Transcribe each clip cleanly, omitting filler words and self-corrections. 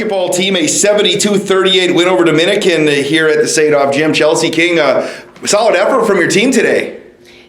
basketball team, a 72-38 win over Dominican here at the Sadov Gym. Chelsea King, solid effort from your team today.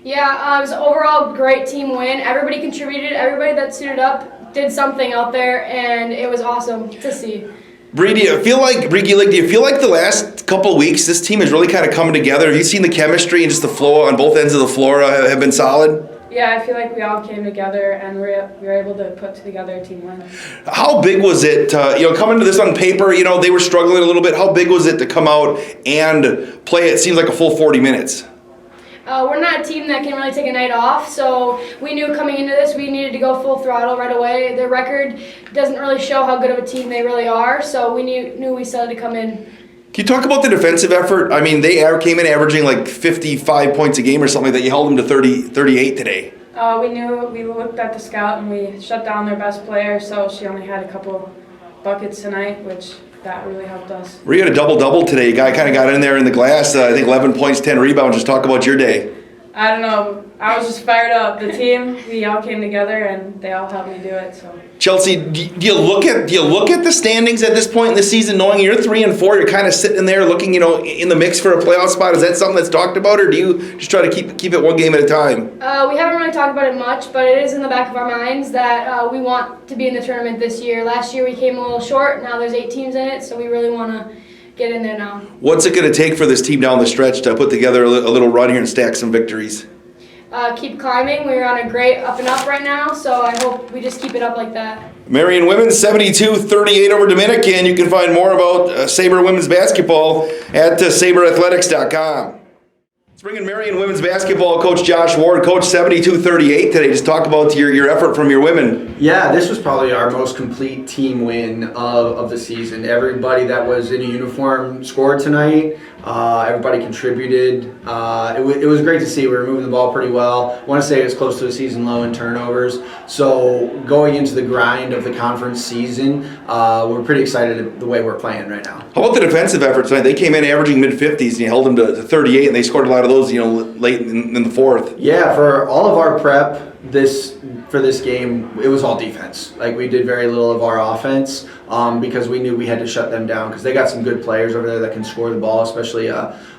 Yeah, it was an overall great team win. Everybody contributed. Everybody that suited up did something out there, and it was awesome to see. Bree, do you feel like the last couple of weeks this team is really kind of coming together? Have you seen the chemistry and just the flow on both ends of the floor have been solid? Yeah, I feel like we all came together and we were able to put together a team win. How big was it, coming to this on paper, they were struggling a little bit. How big was it to come out and play, it seems like a full 40 minutes? We're not a team that can really take a night off, so we knew coming into this we needed to go full throttle right away. Their record doesn't really show how good of a team they really are, so we knew we still had to come in. Can you talk about the defensive effort? I mean, they came in averaging like 55 points a game or something like that. You held them to 38 today. We looked at the scout and we shut down their best player, so she only had a couple buckets tonight, which that really helped us. We had a double-double today. A guy kind of got in there in the glass. I think 11 points, 10 rebounds. Just talk about your day. I don't know. I was just fired up. The team, we all came together and they all helped me do it. So. Chelsea, do you look at the standings at this point in the season, knowing you're 3-4, you're kind of sitting there looking, in the mix for a playoff spot? Is that something that's talked about, or do you just try to keep it one game at a time? We haven't really talked about it much, but it is in the back of our minds that we want to be in the tournament this year. Last year we came a little short. Now there's 8 teams in it, so we really want to get in there now. What's it going to take for this team down the stretch to put together a little run here and stack some victories? Keep climbing. We're on a great up and up right now, so I hope we just keep it up like that. Marion women's 72-38 over Dominican. You can find more about Sabre women's basketball at sabreathletics.com. Let's bring in Marion women's basketball coach Josh Ward. Coach, 72-38 today. Just talk about your effort from your women. Yeah, this was probably our most complete team win of the season. Everybody that was in a uniform scored tonight. Everybody contributed. It was great to see. We were moving the ball pretty well. I want to say it was close to a season low in turnovers. So going into the grind of the conference season, we're pretty excited the way we're playing right now. How about the defensive efforts tonight? They came in averaging mid-50s and you held them to 38, and they scored a lot of those, late in the fourth. Yeah, for all of our prep for this game, it was all defense. Like, we did very little of our offense because we knew we had to shut them down because they got some good players over there that can score the ball, especially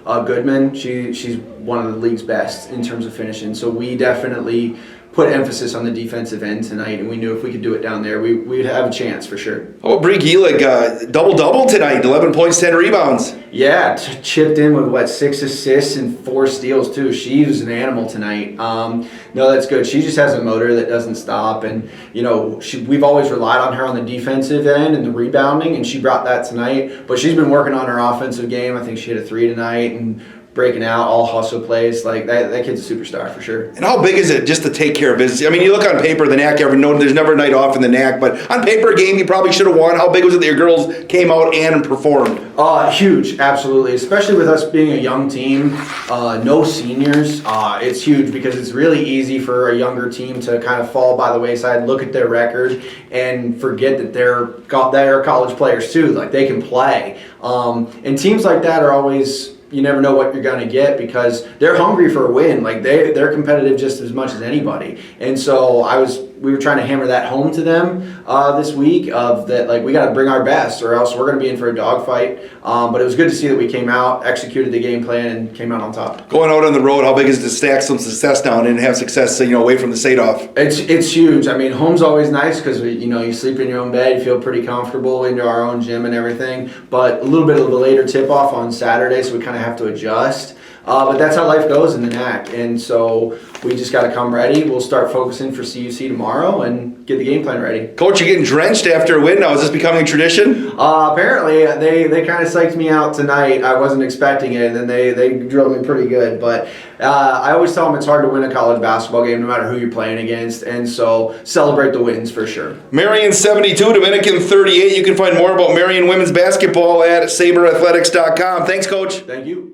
Goodman. She's one of the league's best in terms of finishing. So we definitely put emphasis on the defensive end tonight, and we knew if we could do it down there, we'd have a chance for sure. How about Bree Gielig, double-double tonight, 11 points, 10 rebounds. Yeah, chipped in with 6 assists and 4 steals too. She was an animal tonight. No, that's good. She just has a motor that doesn't stop, and we've always relied on her on the defensive end and the rebounding, and she brought that tonight. But she's been working on her offensive game. I think she hit a 3 tonight and breaking out, all hustle plays. Like that kid's a superstar for sure. And how big is it just to take care of business? I mean, you look on paper, the NAC, there's never a night off in the NAC, but on paper, a game you probably should have won. How big was it that your girls came out and performed? Huge, absolutely. Especially with us being a young team, no seniors. It's huge because it's really easy for a younger team to kind of fall by the wayside, look at their record, and forget that they're college players too. Like, they can play. And teams like that are always, you never know what you're going to get because they're hungry for a win. Like, they're competitive just as much as anybody. And so we were trying to hammer that home to them this week of that, like, we got to bring our best or else we're going to be in for a dogfight. But it was good to see that we came out, executed the game plan, and came out on top. Going out on the road, how big is it to stack some success down and have success, away from the Sadov? It's huge. I mean, home's always nice because you sleep in your own bed, you feel pretty comfortable into our own gym and everything. But a little bit of a later tip off on Saturday, so we kind of have to adjust. But that's how life goes in the NAC, and so we just got to come ready. We'll start focusing for CUC tomorrow and get the game plan ready. Coach, you're getting drenched after a win now. Is this becoming a tradition? Apparently, they kind of psyched me out tonight. I wasn't expecting it, and then they drilled me pretty good. But I always tell them it's hard to win a college basketball game no matter who you're playing against, and so celebrate the wins for sure. Marion 72, Dominican 38. You can find more about Marion women's basketball at sabreathletics.com. Thanks, Coach. Thank you.